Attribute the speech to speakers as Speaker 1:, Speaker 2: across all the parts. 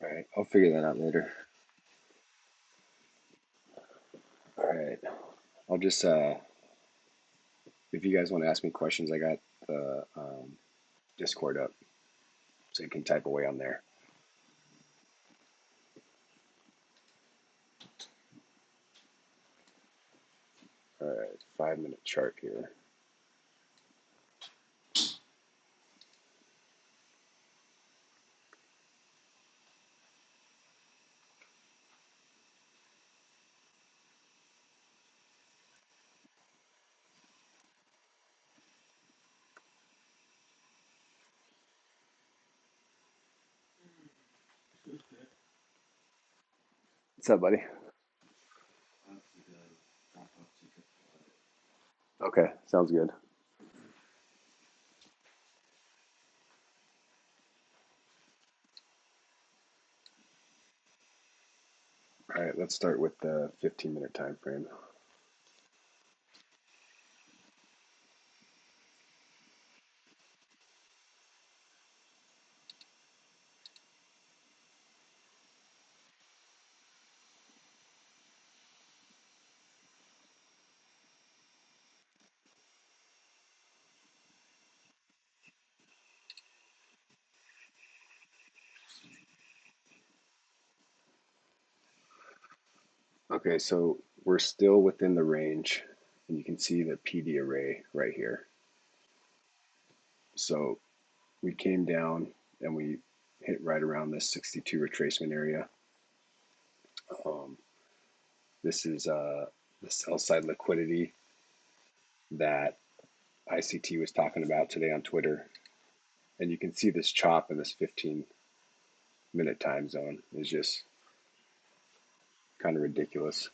Speaker 1: All right, I'll figure that out later. All right, I'll just if you guys want to ask me questions, I got the Discord up, so you can type away on there. All right, 5 minute chart here. What's up, buddy? Okay, sounds good. All right, let's start with the 15-minute time frame. Okay, so we're still within the range, and you can see the PD array right here. So we came down and we hit right around this 62 retracement area. Um, this is the sell side liquidity that ICT was talking about today on Twitter. And you can see this chop in this 15-minute time zone is just kind of ridiculous.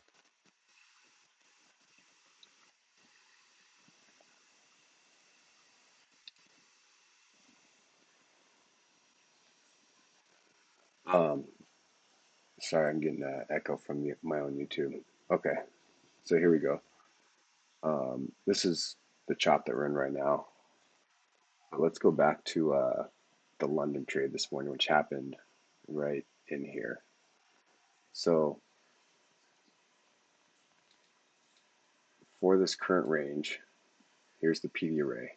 Speaker 1: Um, Sorry, I'm getting an echo from my own YouTube. Okay, so here we go. This is the chop that we're in right now. Let's go back to the London trade this morning, which happened right in here. So for this current range, here's the PD array.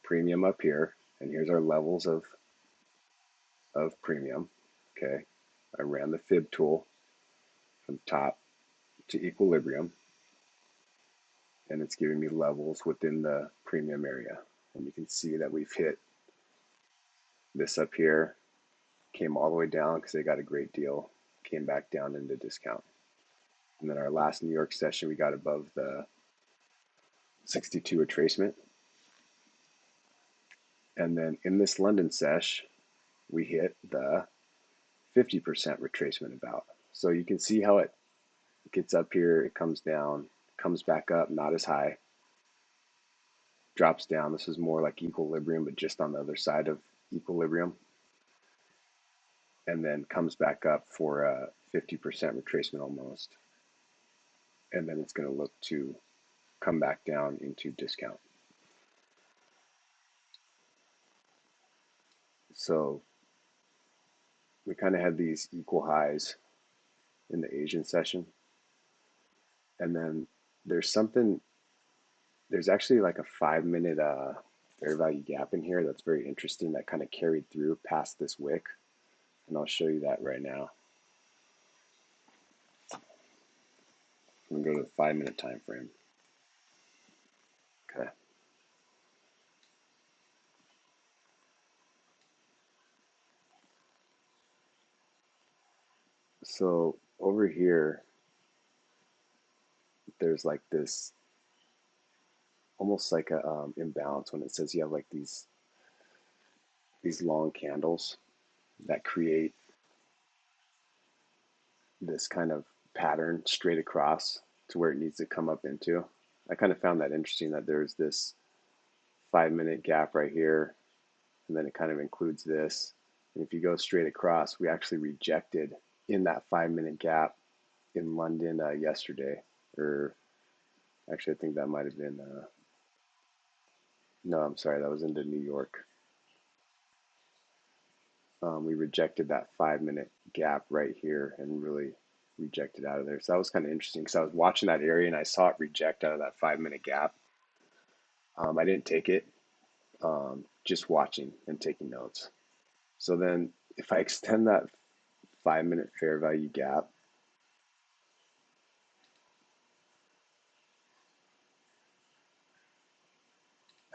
Speaker 1: Premium up here, and here's our levels of premium. Okay, I ran the fib tool from top to equilibrium, and it's giving me levels within the premium area. And you can see that we've hit this up here, came all the way down because they got a great deal, came back down into discount. And then our last New York session, we got above the 62 retracement. And then in this London sesh, we hit the 50% retracement about. So you can see how it gets up here, it comes down, comes back up, not as high, drops down. This is more like equilibrium, but just on the other side of equilibrium. And then comes back up for a 50% retracement almost. And then it's going to look to come back down into discount. So we kind of had these equal highs in the Asian session. And then there's something, there's actually like a 5 minute fair value gap in here that's very interesting that kind of carried through past this wick. And I'll show you that right now. I'm going to go to the 5 minute time frame. Okay. So over here, there's like this almost like a imbalance when it says you have like these long candles that create this kind of pattern straight across to where it needs to come up into. I kind of found that interesting that there's this 5 minute gap right here, and then it kind of includes this. And if you go straight across, we actually rejected in that 5 minute gap in London yesterday, or actually, I think that might have been, no, I'm sorry, that was into New York. we rejected that 5 minute gap right here and really rejected out of there. So that was kind of interesting because I was watching that area and I saw it reject out of that 5 minute gap. I didn't take it, just watching and taking notes. So then if I extend that 5 minute fair value gap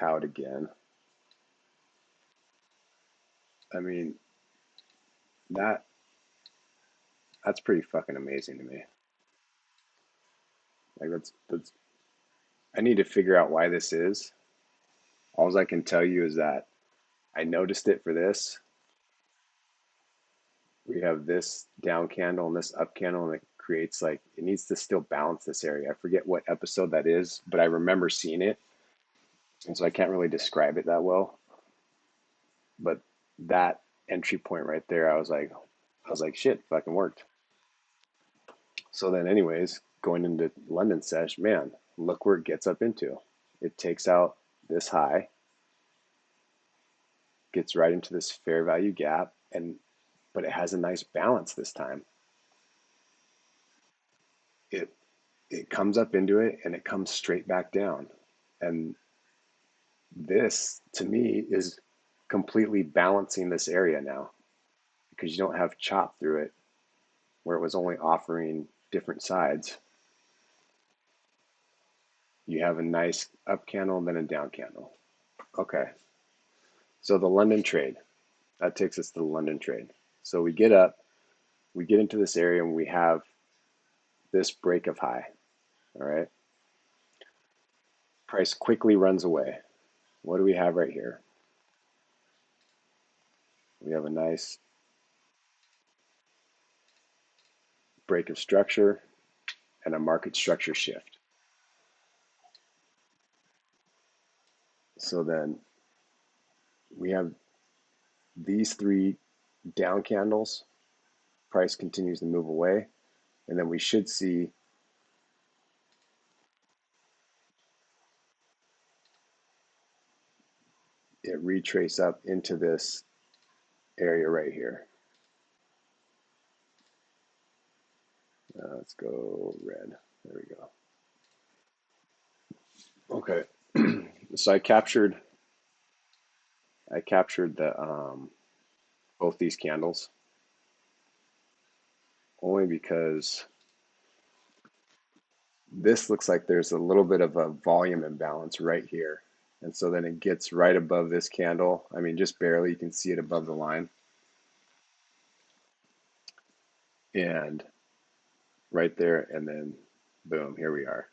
Speaker 1: out again, I mean, that that's pretty fucking amazing to me. Like that's I need to figure out why this is. All I can tell you is that I noticed it for this. We have this down candle and this up candle, and it creates like it needs to still balance this area. I forget what episode that is, but I remember seeing it, and so I can't really describe it that well. But that entry point right there, I was like, shit, fucking worked. So then, anyways, going into London sesh, man, look where it gets up into. It takes out this high, gets right into this fair value gap, and but it has a nice balance this time. It it comes up into it and it comes straight back down. And this to me is completely balancing this area now because you don't have chop through it where it was only offering different sides. You have a nice up candle and then a down candle. Okay. So the London trade, that takes us to the London trade. So we get up, we get into this area and we have this break of high. All right. Price quickly runs away. What do we have right here? We have a nice break of structure and a market structure shift. So then we have these three down candles. Price continues to move away. And then we should see it retrace up into this area right here. Let's go red. There we go. Okay. So I captured the both these candles only because this looks like there's a little bit of a volume imbalance right here. And so then it gets right above this candle. I mean, just barely, you can see it above the line. And right there, and then boom, here we are.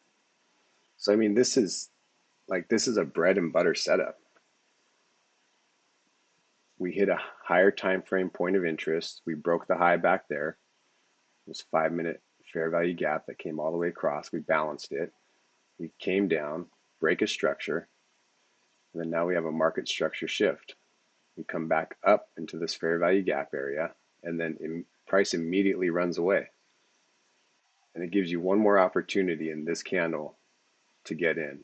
Speaker 1: So, I mean, this is a bread and butter setup. We hit a higher time frame point of interest. We broke the high back there. It was 5 minute fair value gap that came all the way across. We balanced it. We came down, break a structure, and then now we have a market structure shift. We come back up into this fair value gap area, and then price immediately runs away. And it gives you one more opportunity in this candle to get in.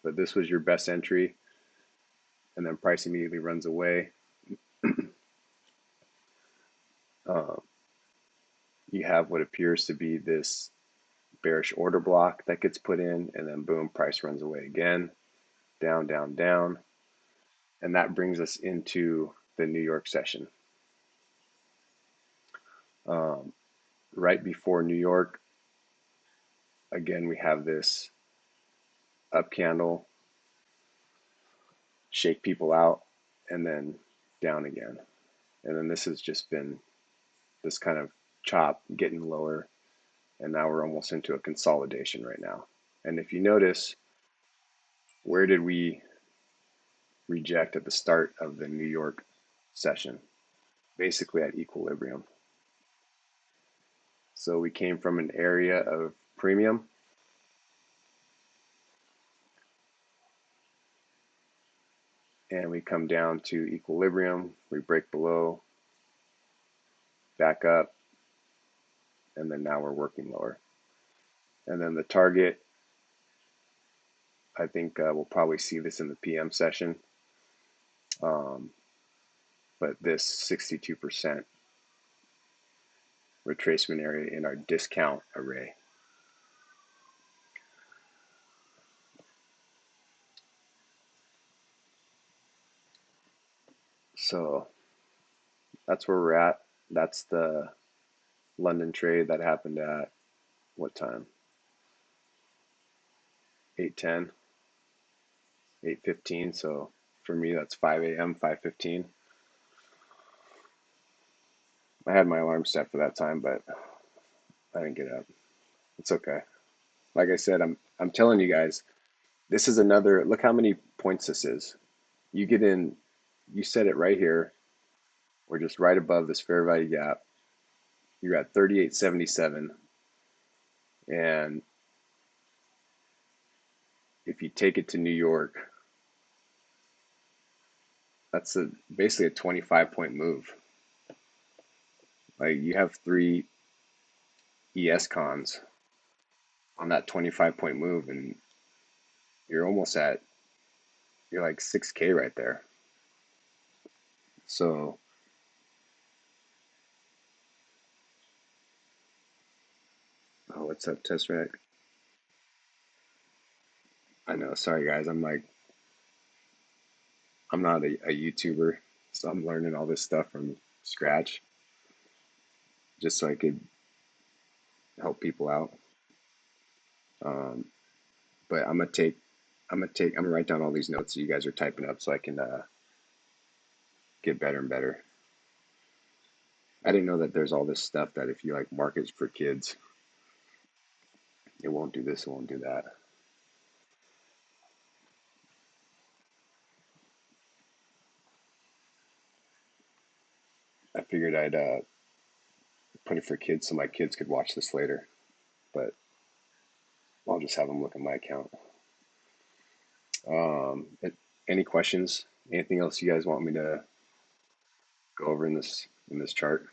Speaker 1: But this was your best entry, and then price immediately runs away. Uh, you have what appears to be this bearish order block that gets put in, and then boom, price runs away again, down, down, down. And that brings us into the New York session. Um, right before New York, again, we have this up candle, shake people out, and then down again. And then this has just been this kind of chop getting lower, and now we're almost into a consolidation right now. And if you notice, where did we reject at the start of the New York session? Basically at equilibrium. So we came from an area of premium and we come down to equilibrium, we break below, back up, and then now we're working lower. And then the target, I think we'll probably see this in the PM session. Um, but this 62% retracement area in our discount array. So that's where we're at. That's the London trade that happened at what time? 8:10, 8:15. So for me, that's 5 a.m., 5:15. I had my alarm set for that time, but I didn't get up. It's okay. Like I said, I'm telling you guys, this is another, look how many points this is. You get in, you set it right here, or just right above this fair value gap. You're at 38.77. And if you take it to New York, that's basically a 25-point move. Like you have three ES cons on that 25-point move, and you're almost at, you're like 6K right there. So, oh, what's up, Tesseract? I know, sorry guys, I'm not a YouTuber, so I'm learning all this stuff from scratch just so I could help people out. Um, but I'm gonna write down all these notes that you guys are typing up so I can get better and better. I didn't know that there's all this stuff that if you like markets for kids, it won't do this, it won't do that. I figured I'd put it for kids so my kids could watch this later, but I'll just have them look at my account. Um, any questions? Anything else you guys want me to go over in this chart?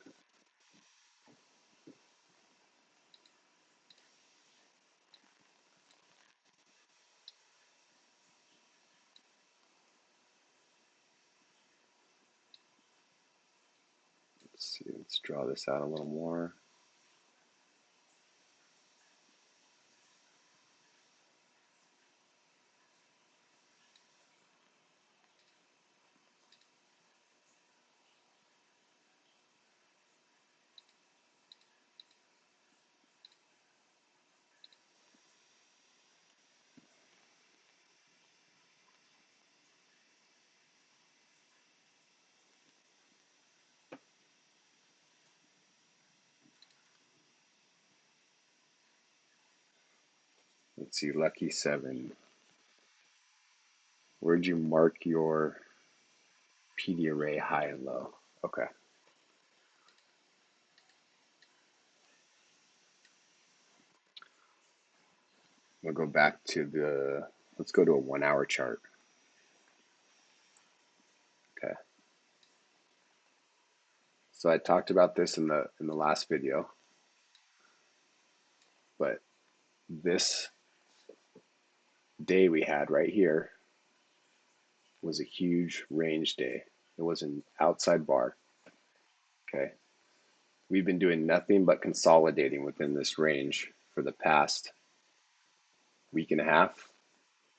Speaker 1: Let's see. Let's draw this out a little more. Let's see. Lucky 7. Where'd you mark your PD array high and low? Okay. We'll go back to let's go to a 1 hour chart. Okay. So I talked about this in the last video, but this day we had right here was a huge range day. It was an outside bar. Okay. We've been doing nothing but consolidating within this range for the past week and a half,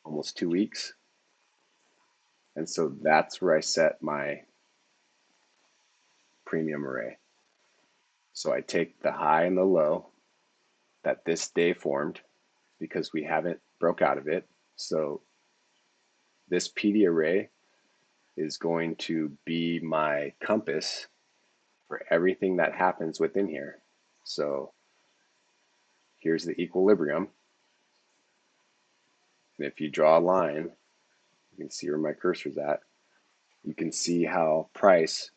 Speaker 1: almost 2 weeks. And so that's where I set my premium array. So I take the high and the low that this day formed because we haven't broke out of it. So this PD array is going to be my compass for everything that happens within here. So here's the equilibrium. And if you draw a line, you can see where my cursor's at. You can see how price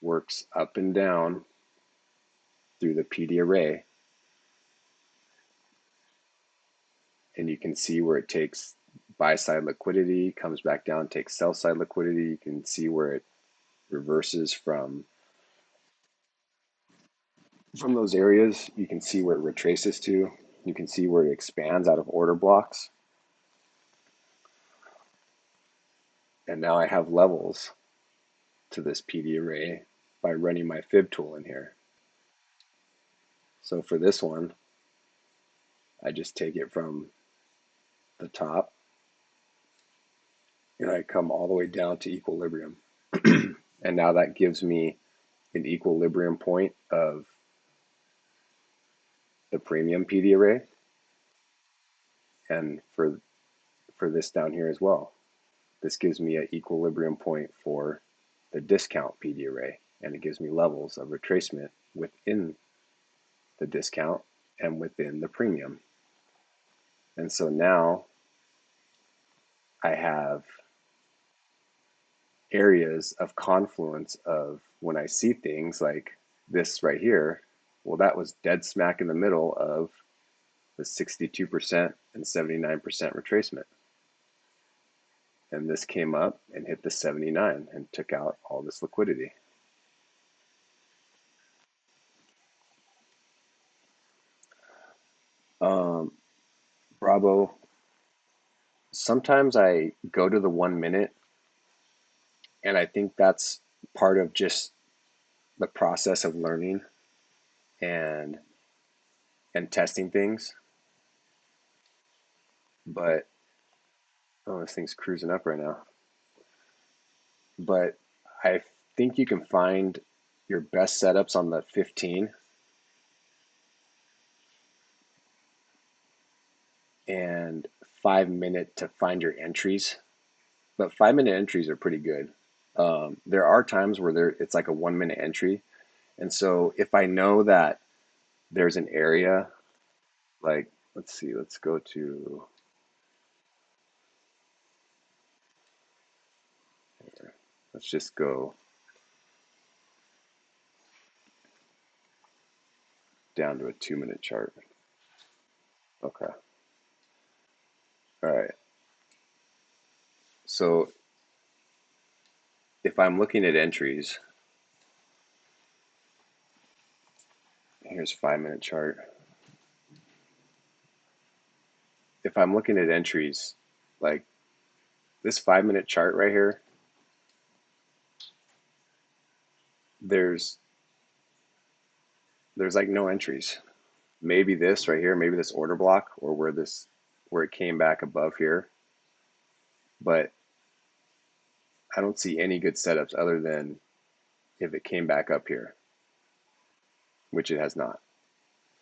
Speaker 1: works up and down through the PD array. And you can see where it takes buy side liquidity, comes back down, takes sell side liquidity. You can see where it reverses from those areas. You can see where it retraces to. You can see where it expands out of order blocks. And now I have levels to this PD array by running my fib tool in here. So for this one, I just take it from the top and I come all the way down to equilibrium. And now that gives me an equilibrium point of the premium PD array, and for this down here as well. This gives me an equilibrium point for the discount PD array, and it gives me levels of retracement within the discount and within the premium. And so now I have areas of confluence of when I see things like this right here, well, that was dead smack in the middle of the 62% and 79% retracement. And this came up and hit the 79 and took out all this liquidity. Bravo, sometimes I go to the 1 minute, and I think that's part of just the process of learning and testing things. But oh, this thing's cruising up right now. But I think you can find your best setups on the 15 and 5 minute to find your entries. But 5 minute entries are pretty good. There are times where it's like a 1 minute entry. And so if I know that there's an area, like, let's see, let's go to, let's just go down to a 2 minute chart. Okay. All right. So if I'm looking at entries, here's 5 minute chart. If I'm looking at entries, like this 5 minute chart right here, there's like no entries. Maybe this right here, maybe this order block, or where it came back above here, but I don't see any good setups other than if it came back up here, which it has not.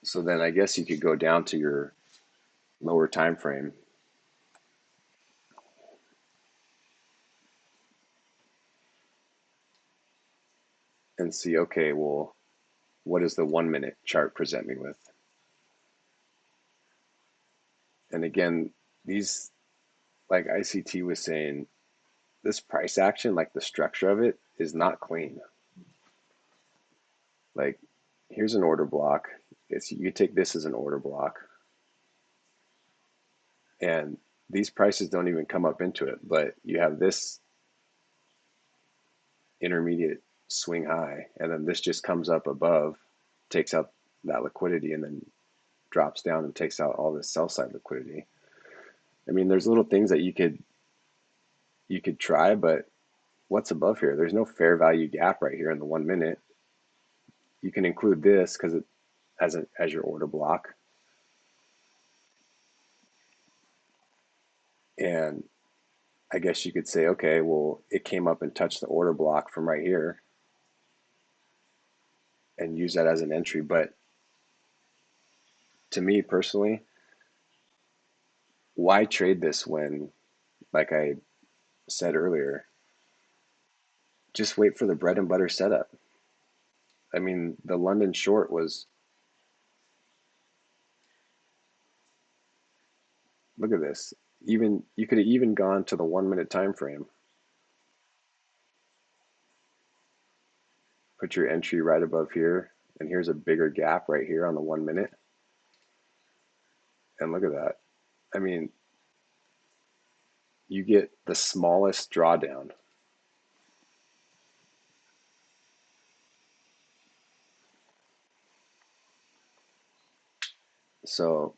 Speaker 1: So then I guess you could go down to your lower time frame and see, okay, well, what does the 1 minute chart present me with? And again, these, like ICT was saying, this price action, like the structure of it, is not clean. Like, here's an order block. You take this as an order block, and these prices don't even come up into it, but you have this intermediate swing high, and then this just comes up above, takes out that liquidity, and then drops down and takes out all this sell side liquidity. I mean, there's little things that you could try, but what's above here? There's no fair value gap right here in the 1 minute. You can include this because it as your order block, and I guess you could say, okay, well, it came up and touched the order block from right here and use that as an entry. But to me personally, why trade this when, like I said earlier, just wait for the bread and butter setup? I mean, the London short was, look at this. Even you could have even gone to the 1 minute time frame. Put your entry right above here, and here's a bigger gap right here on the 1 minute. And look at that. I mean, you get the smallest drawdown. So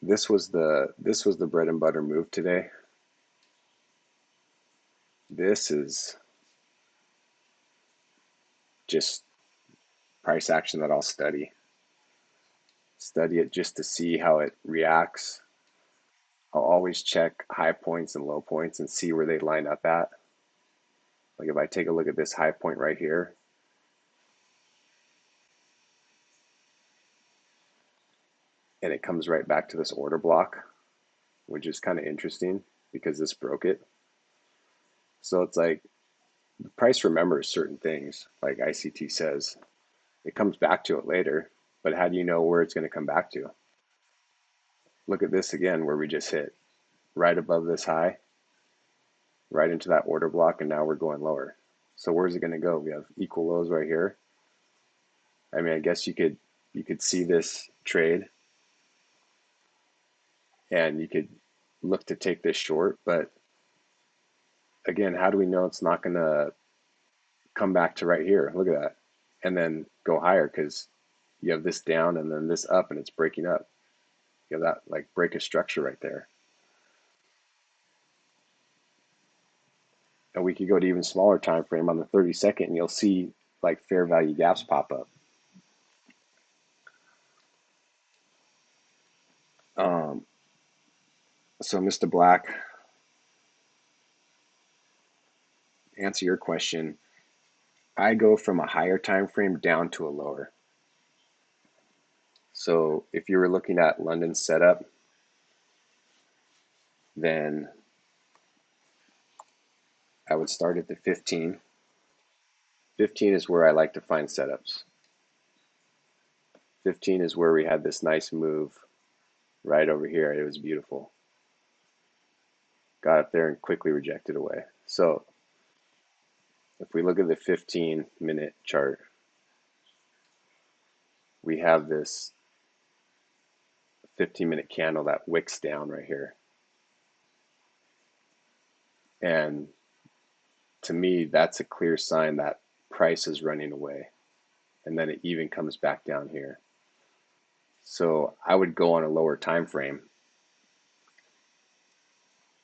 Speaker 1: this was the bread and butter move today. This is just price action that I'll study it just to see how it reacts. I'll always check high points and low points and see where they line up at. Like if I take a look at this high point right here, and it comes right back to this order block, which is kind of interesting because this broke it. So it's like the price remembers certain things, like ICT says. It comes back to it later, but how do you know where it's going to come back to? Look at this again where we just hit right above this high, right into that order block, and now we're going lower. So where's it going to go? We have equal lows right here. I mean, I guess you could see this trade and you could look to take this short, but again, how do we know it's not going to come back to right here? Look at that. And then go higher because you have this down and then this up and it's breaking up. You have that like break of structure right there. And we could go to even smaller time frame on the 30-second and you'll see like fair value gaps pop up. Um, so Mr. Black, answer your question. I go from a higher time frame down to a lower. So if you were looking at London setup, then I would start at the 15. 15 is where I like to find setups. 15 is where we had this nice move right over here. It was beautiful. Got up there and quickly rejected away. So if we look at the 15-minute chart, we have this 15-minute candle that wicks down right here. And to me, that's a clear sign that price is running away. And then it even comes back down here. So I would go on a lower time frame.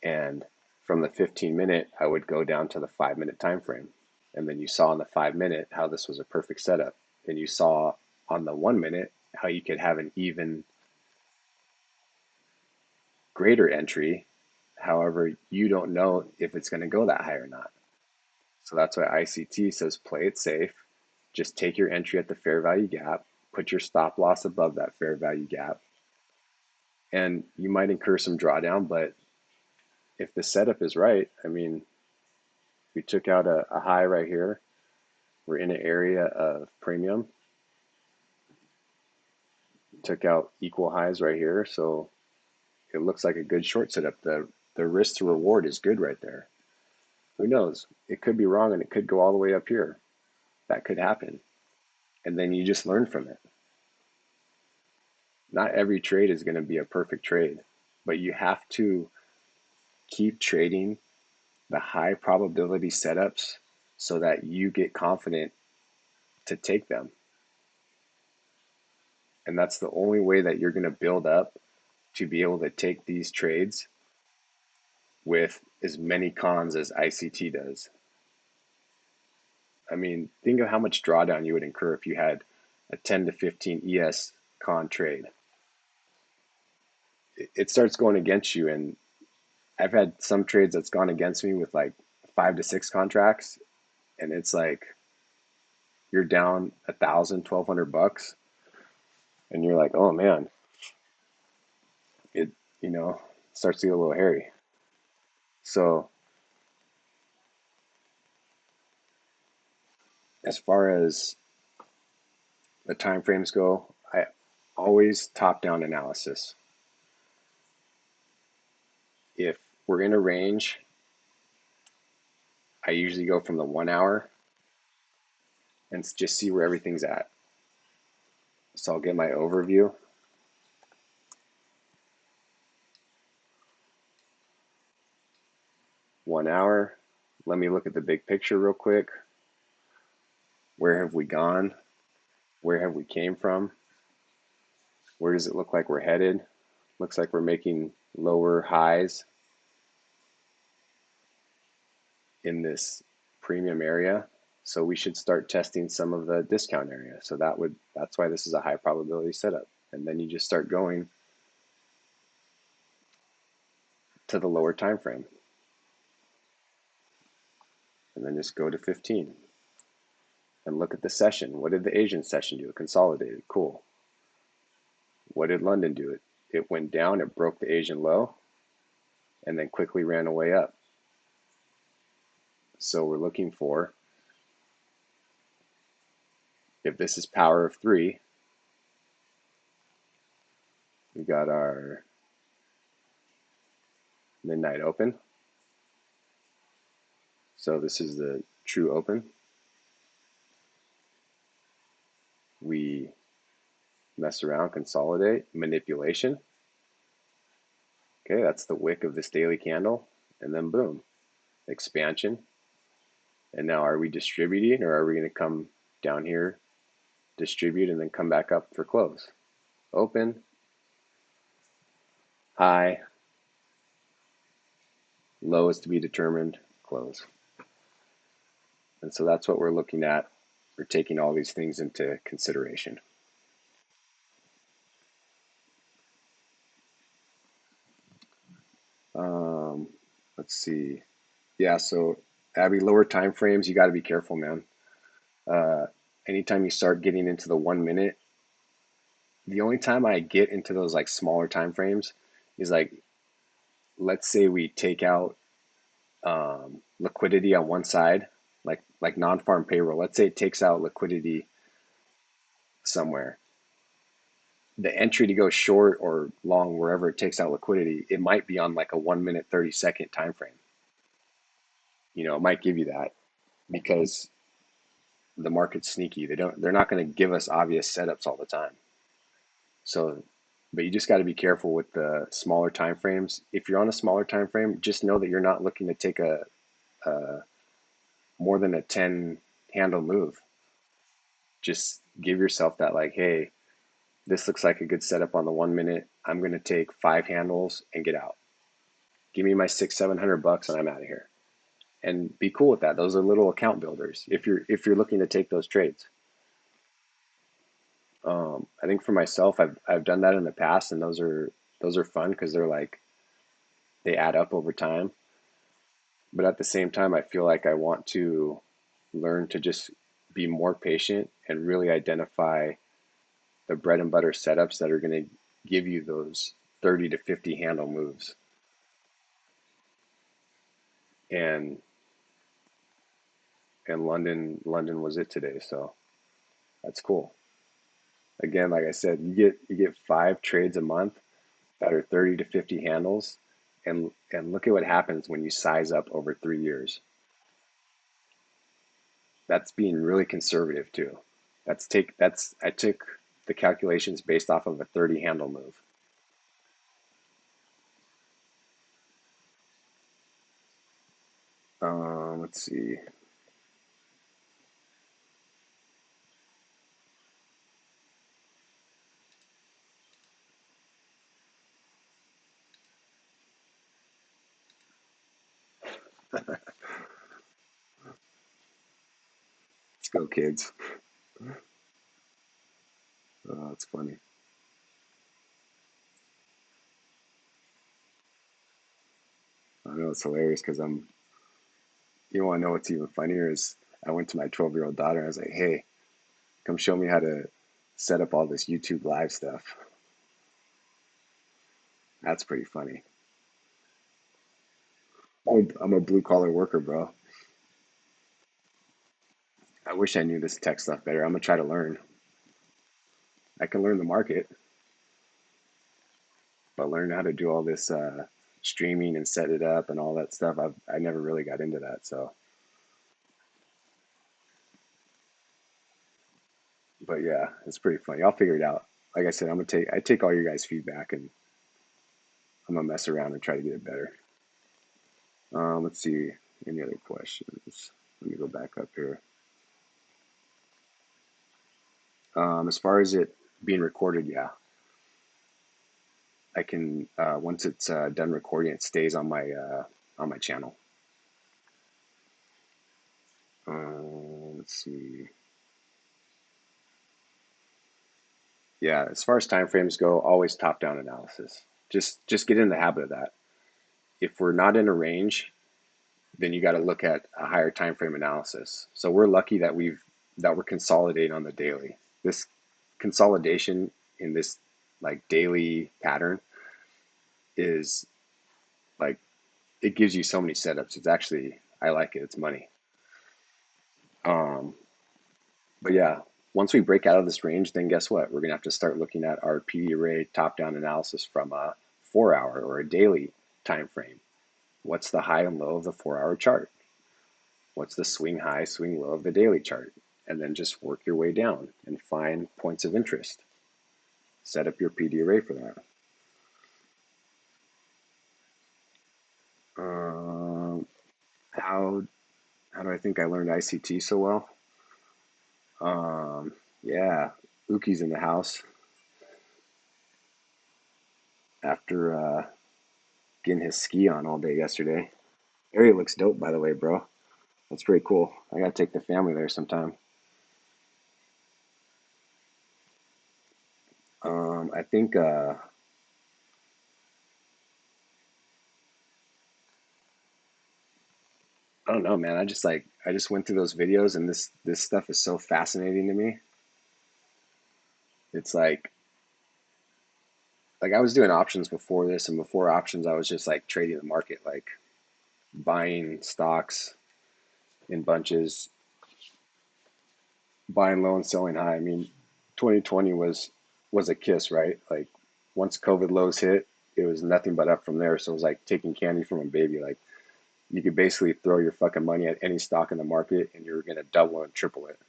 Speaker 1: And from the 15-minute, I would go down to the 5-minute time frame. And then you saw in the 5-minute how this was a perfect setup. And you saw on the 1-minute how you could have an even greater entry. However, you don't know if it's going to go that high or not. So that's why ICT says play it safe. Just take your entry at the fair value gap, put your stop loss above that fair value gap, and you might incur some drawdown, but if the setup is right, I mean, we took out a high right here. We're in an area of premium. Took out equal highs right here, so it looks like a good short setup. The risk to reward is good right there. Who knows? It could be wrong and it could go all the way up here. That could happen. And then you just learn from it. Not every trade is going to be a perfect trade, but you have to keep trading the high probability setups so that you get confident to take them. And that's the only way that you're going to build up to be able to take these trades with as many cons as ICT does. I mean, think of how much drawdown you would incur if you had a 10 to 15 ES con trade. It starts going against you, and I've had some trades that's gone against me with like 5 to 6 contracts, and it's like you're down 1,000, 1,200 bucks, and you're like, oh man, it starts to get a little hairy. So as far as the time frames go, I always top down analysis. If we're in a range, I usually go from the 1 hour and just see where everything's at. So I'll get my overview. One hour. Let me look at the big picture real quick. Where have we gone? Where have we came from? Where does it look like we're headed? Looks like we're making lower highs in this premium area. So we should start testing some of the discount area. So that's why this is a high probability setup. And then you just start going to the lower time frame. And then just go to 15 and look at the session. What did the Asian session do? It consolidated. Cool. What did London do? It went down, it broke the Asian low, and then quickly ran away up. So we're looking for, if this is power of 3, we got our midnight open. So this is the true open. We mess around, consolidate, manipulation. Okay, that's the wick of this daily candle. And then boom, expansion. And now are we distributing, or are we going to come down here, distribute, and then come back up for close? Open, high, low is to be determined, close. And so that's what we're looking at. We're taking all these things into consideration. Let's see. Yeah, so Abby, lower time frames, you got to be careful, man. Uh, Anytime you start getting into the 1 minute, the only time I get into those like smaller time frames is like, let's say we take out liquidity on one side, like non-farm payroll. Let's say it takes out liquidity somewhere. The entry to go short or long, wherever it takes out liquidity, it might be on like a 1 minute 30-second time frame. It might give you that because the market's sneaky. They're not going to give us obvious setups all the time. So, but you just got to be careful with the smaller time frames. If you're on a smaller time frame, just know that you're not looking to take a more than a 10 handle move. Just give yourself that, like, hey, this looks like a good setup on the 1 minute. I'm going to take 5 handles and get out. Give me my 600-700 bucks and I'm out of here. And be cool with that. Those are little account builders if you're looking to take those trades. I think for myself, I've done that in the past, and those are fun because they add up over time. But at the same time, I feel like I want to learn to just be more patient and really identify the bread and butter setups that are going to give you those 30 to 50 handle moves. And London was it today, so that's cool. Again, like I said, you get 5 trades a month that are 30 to 50 handles, and look at what happens when you size up over 3 years. That's being really conservative too. I took the calculations based off of a 30 handle move. Let's see. Let's go, kids. Oh, that's funny. I know it's hilarious because you want to know what's even funnier is I went to my 12-year-old daughter and I was like, hey, come show me how to set up all this YouTube live stuff. That's pretty funny. I'm a blue collar worker, bro. I wish I knew this tech stuff better. I'm gonna try to learn. I can learn the market, but learn how to do all this streaming and set it up and all that stuff. I never really got into that. So, but yeah, it's pretty funny. I'll figure it out. Like I said, I take all your guys' feedback and I'm gonna mess around and try to get it better. Let's see any other questions. Let me go back up here. As far as it being recorded, yeah, I can. Once it's done recording, it stays on my channel. Let's let's see. Yeah, as far as time frames go, always top-down analysis. Just get in the habit of that. If we're not in a range, then you got to look at a higher time frame analysis. So we're lucky that we're consolidating on the daily. This consolidation in this like daily pattern is like it gives you so many setups. It's actually I like it. It's money. Um, but yeah, once we break out of this range, then guess what? We're gonna have to start looking at our PD array top-down analysis from a 4 hour or a daily time frame. What's the high and low of the 4 hour chart? What's the swing high, swing low of the daily chart? And then just work your way down and find points of interest. Set up your PD array for that. Um, how how do I think I learned ICT so well? Um, yeah, Uki's in the house after getting his ski on all day yesterday. Area looks dope, by the way, bro. That's pretty cool. I gotta take the family there sometime. I think I don't know, man. I just went through those videos, and this stuff is so fascinating to me. It's like I was doing options before this, and before options, I was just like trading the market, like buying stocks in bunches, buying low and selling high. I mean, 2020 was a kiss, right? Like once COVID lows hit, it was nothing but up from there. So it was like taking candy from a baby. Like you could basically throw your fucking money at any stock in the market, and you're gonna double and triple it.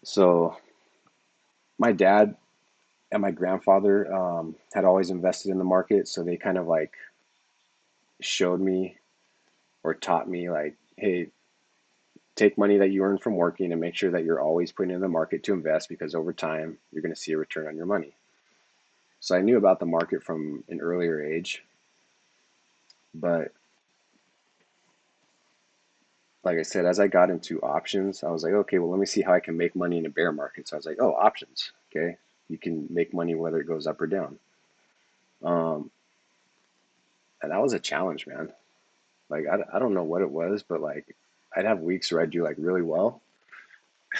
Speaker 1: So my dad and my grandfather had always invested in the market, so they kind of like showed me or taught me like, hey, take money that you earn from working and make sure that you're always putting in the market to invest because over time you're going to see a return on your money. So I knew about the market from an earlier age, but like I said, as I got into options, I was like, okay, well, let me see how I can make money in a bear market. So I was like, oh, options. Okay. You can make money whether it goes up or down. Um, and that was a challenge, man. Like, I don't know what it was, but like, I'd have weeks where I'd do like really well.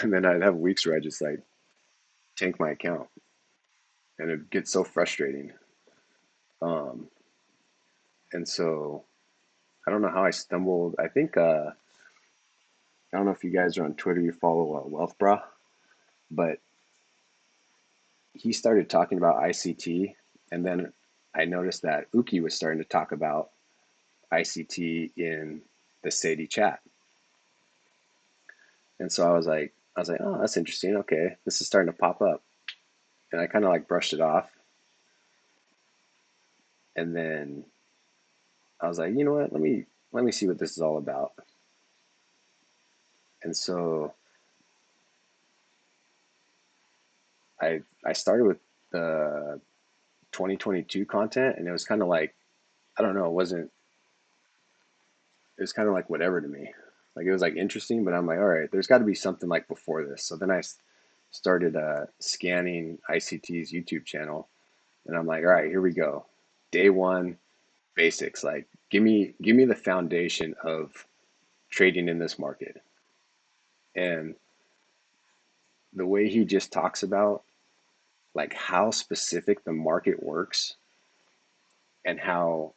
Speaker 1: And then I'd have weeks where I just like tank my account and it'd get so frustrating. Um, and so I don't know how I stumbled. I think, I don't know if you guys are on Twitter, you follow Wealth Bra, but he started talking about ICT. And then I noticed that Uki was starting to talk about ICT in the Sadie chat. And so I was like, oh, that's interesting. Okay, this is starting to pop up. And I kind of like brushed it off. And then I was like, you know what? Let me see what this is all about. And so I started with the 2022 content, and it was kind of like I don't know, it was kind of like whatever to me. Like it was like interesting, but I'm like, all right, there's got to be something like before this. So then I started scanning ICT's YouTube channel, and I'm like, all right, here we go. Day one, basics. Like give me the foundation of trading in this market. And the way he just talks about like how specific the market works and how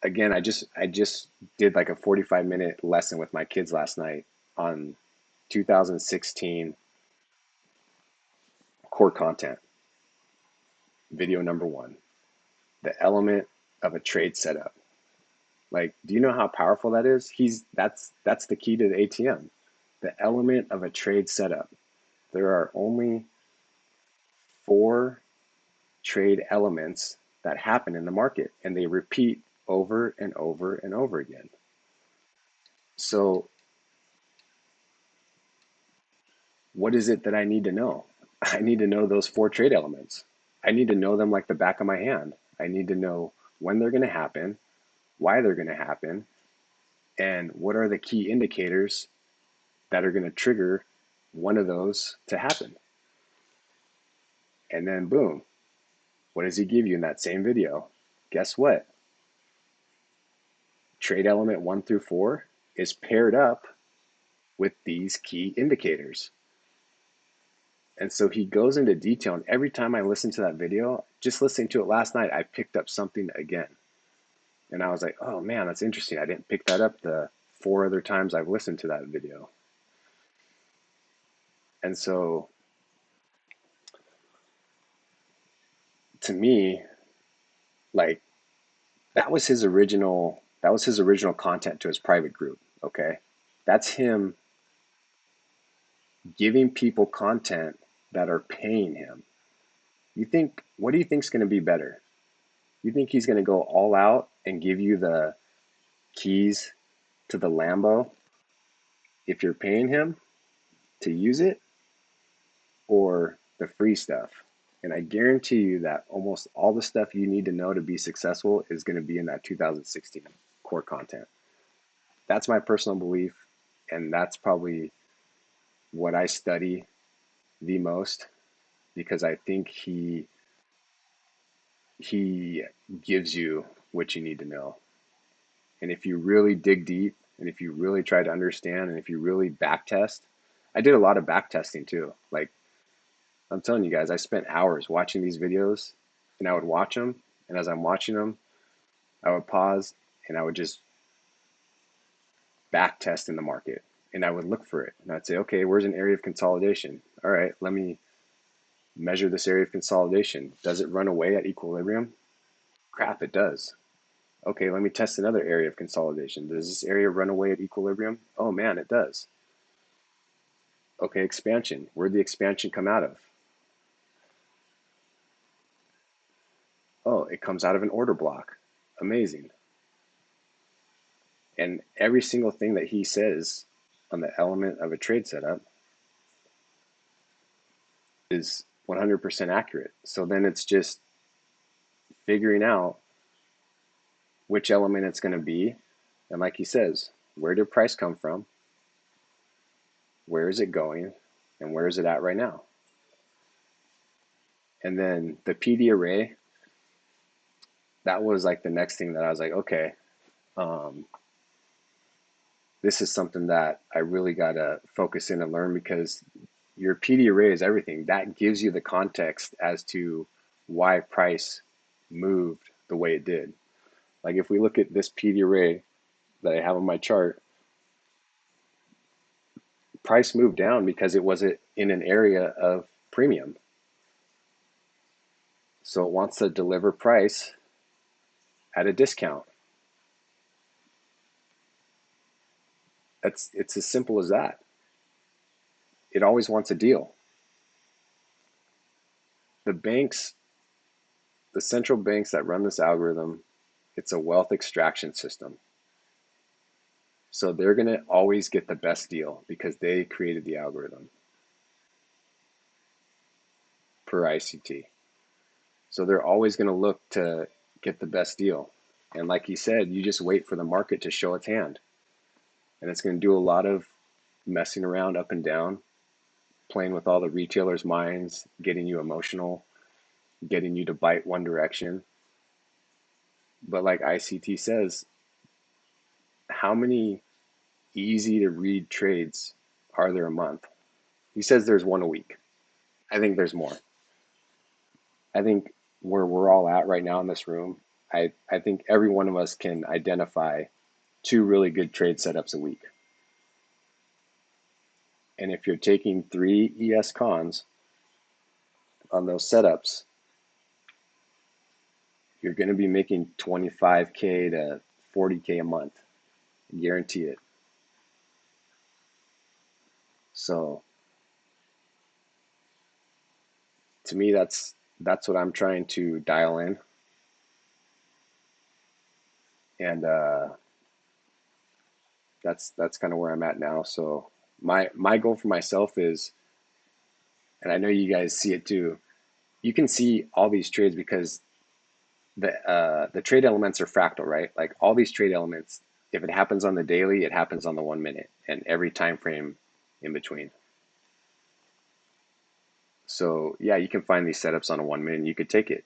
Speaker 1: again I just did like a 45-minute lesson with my kids last night on 2016 core content video number one, the element of a trade setup. Like do you know how powerful that is? He's that's the key to the ATM, the element of a trade setup. There are only four trade elements that happen in the market and they repeat over and over and over again. So what is it that I need to know? I need to know those four trade elements. I need to know them like the back of my hand. I need to know when they're going to happen, why they're going to happen, and what are the key indicators that are going to trigger one of those to happen. And then boom, what does he give you in that same video? Guess what? Trade element 1 through 4 is paired up with these key indicators. And so he goes into detail, and every time I listen to that video, just listening to it last night, I picked up something again. And I was like, oh man, that's interesting. I didn't pick that up the 4 other times I've listened to that video. And so to me, like that was his original content to his private group, okay? That's him giving people content that are paying him. What do you think is going to be better? You think he's going to go all out and give you the keys to the Lambo if you're paying him to use it, or the free stuff? And I guarantee you that almost all the stuff you need to know to be successful is going to be in that 2016 core content. That's my personal belief, and that's probably what I study the most, because I think he gives you what you need to know. And if you really dig deep, and if you really try to understand, and if you really back test, I did a lot of back testing too. Like, I'm telling you guys, I spent hours watching these videos, and I would watch them, and as I'm watching them, I would pause and I would just back test in the market, and I would look for it, and I'd say, okay, where's an area of consolidation? All right, let me measure this area of consolidation. Does it run away at equilibrium? Crap, it does. Okay, let me test another area of consolidation. Does this area run away at equilibrium? Oh man, it does. Okay, expansion. Where'd the expansion come out of? Oh, it comes out of an order block. Amazing. And every single thing that he says on the element of a trade setup is 100% accurate. So then it's just figuring out which element it's going to be. And like he says, where did price come from? Where is it going? And where is it at right now? And then the PD array, that was like the next thing that I was like, okay, um, this is something that I really got to focus in and learn, because your PD array is everything. That gives you the context as to why price moved the way it did. Like if we look at this PD array that I have on my chart, price moved down because it wasn't in an area of premium. So it wants to deliver price at a discount. It's as simple as that. It always wants a deal. The banks, the central banks that run this algorithm, it's a wealth extraction system. So they're going to always get the best deal because they created the algorithm per ICT. So they're always going to look to get the best deal. And like he said, you just wait for the market to show its hand. And it's going to do a lot of messing around up and down, playing with all the retailers' minds, getting you emotional, getting you to bite one direction. But like ICT says, how many easy to read trades are there a month? He says there's one a week. I think there's more. I think where we're all at right now in this room, I think every one of us can identify 2 really good trade setups a week. And if you're taking 3 ES cons on those setups, you're going to be making 25K to 40K a month. Guarantee it. So to me, that's what I'm trying to dial in. And that's kind of where I'm at now. So my goal for myself is, and I know you guys see it too, you can see all these trades because the trade elements are fractal, right? Like all these trade elements, if it happens on the daily, it happens on the 1 minute, and every time frame in between. So yeah, you can find these setups on a 1 minute and you could take it.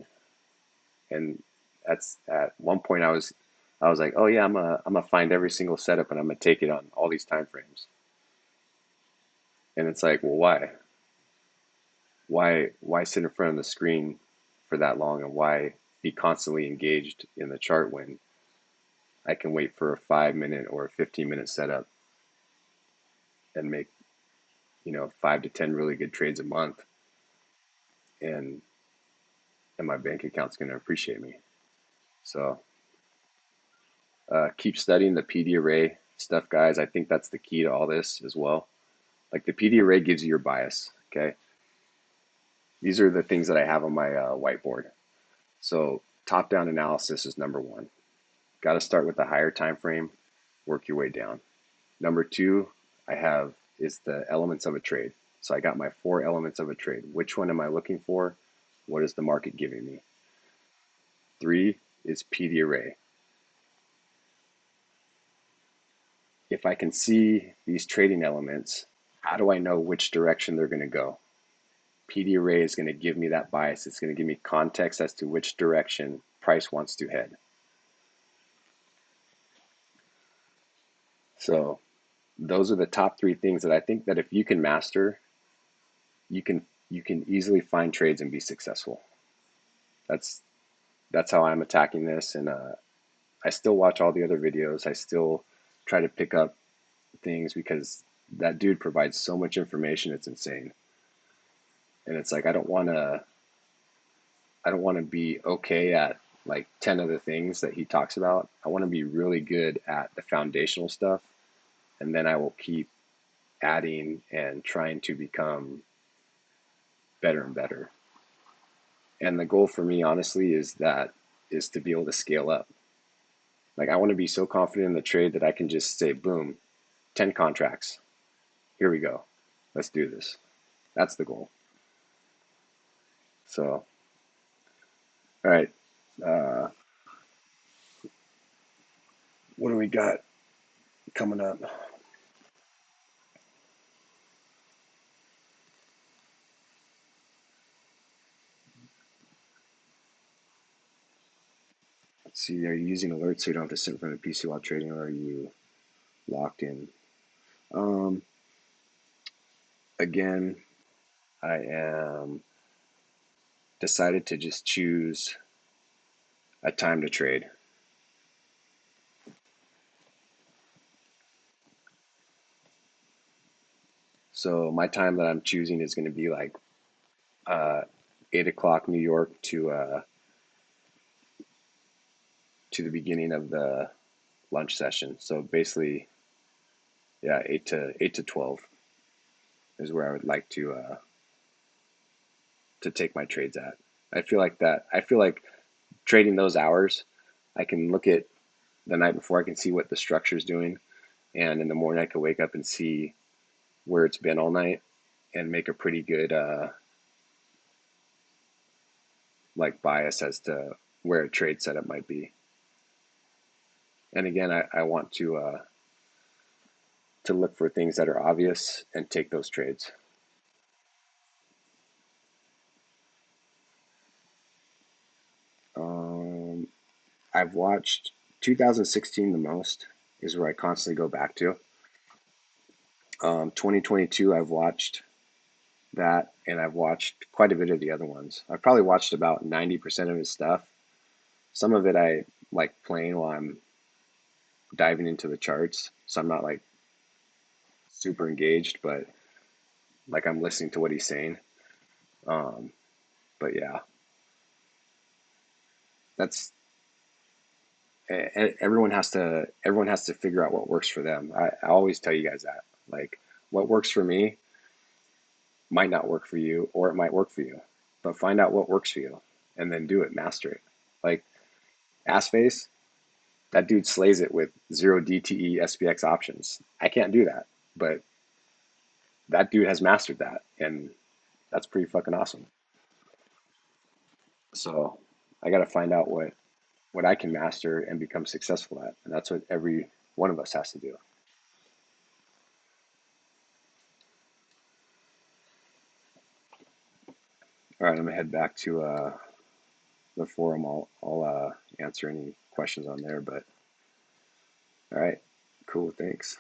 Speaker 1: And that's at one point I was like, oh yeah, I'm gonna find every single setup and I'm gonna take it on all these time frames. And it's like, well, why? Why sit in front of the screen for that long, and why be constantly engaged in the chart when I can wait for a 5 minute or a 15-minute setup and make, 5 to 10 really good trades a month, and my bank account's going to appreciate me. So keep studying the PD array stuff, guys. I think that's the key to all this as well. Like the PD array gives you your bias. Okay, these are the things that I have on my whiteboard. So top-down analysis is number one. Got to start with the higher time frame, work your way down. Number two, I have is the elements of a trade. So I got my 4 elements of a trade. Which one am I looking for? What is the market giving me? 3 is PD array. If I can see these trading elements, how do I know which direction they're going to go? PD array is going to give me that bias. It's going to give me context as to which direction price wants to head. So those are the top 3 things that I think that if you can master, you can easily find trades and be successful. That's that's how I'm attacking this, and I still watch all the other videos. I still try to pick up things because that dude provides so much information. It's insane, and it's like I don't want to be okay at like 10 of the things that he talks about. I want to be really good at the foundational stuff, and then I will keep adding and trying to become better and better. And the goal for me, honestly, is to be able to scale up. Like I want to be so confident in the trade that I can just say, boom, 10 contracts. Here we go. Let's do this. That's the goal. So, all right. Uh, what do we got coming up? Let's see. Are you using alerts so you don't have to sit in front of the PC while trading, or are you locked in? Um, Again, I am decided to just choose a time to trade. So my time that I'm choosing is going to be like uh, 8 o'clock New York to the beginning of the lunch session. So basically, yeah, 8 to 12 is where I would like to take my trades at. I feel like that. I feel like trading those hours, I can look at the night before. I can see what the structure is doing, and in the morning I can wake up and see where it's been all night and make a pretty good like bias as to where a trade setup might be. And again, I want to look for things that are obvious and take those trades. Um, I've watched 2016 the most is where I constantly go back to. 2022 I've watched that, and I've watched quite a bit of the other ones. I've probably watched about 90% of his stuff. Some of it I like playing while I'm diving into the charts, so I'm not like super engaged, but like I'm listening to what he's saying. Um, but yeah, that's everyone has to figure out what works for them. I always tell you guys that. Like what works for me might not work for you, or it might work for you. But find out what works for you and then do it, master it. Like Assface, that dude slays it with 0 DTE SPX options. I can't do that, but that dude has mastered that, and that's pretty fucking awesome. So I got to find out what I can master and become successful at, and that's what every one of us has to do. All right, I'm gonna head back to the forum. I'll answer any questions on there. But all right, cool. Thanks.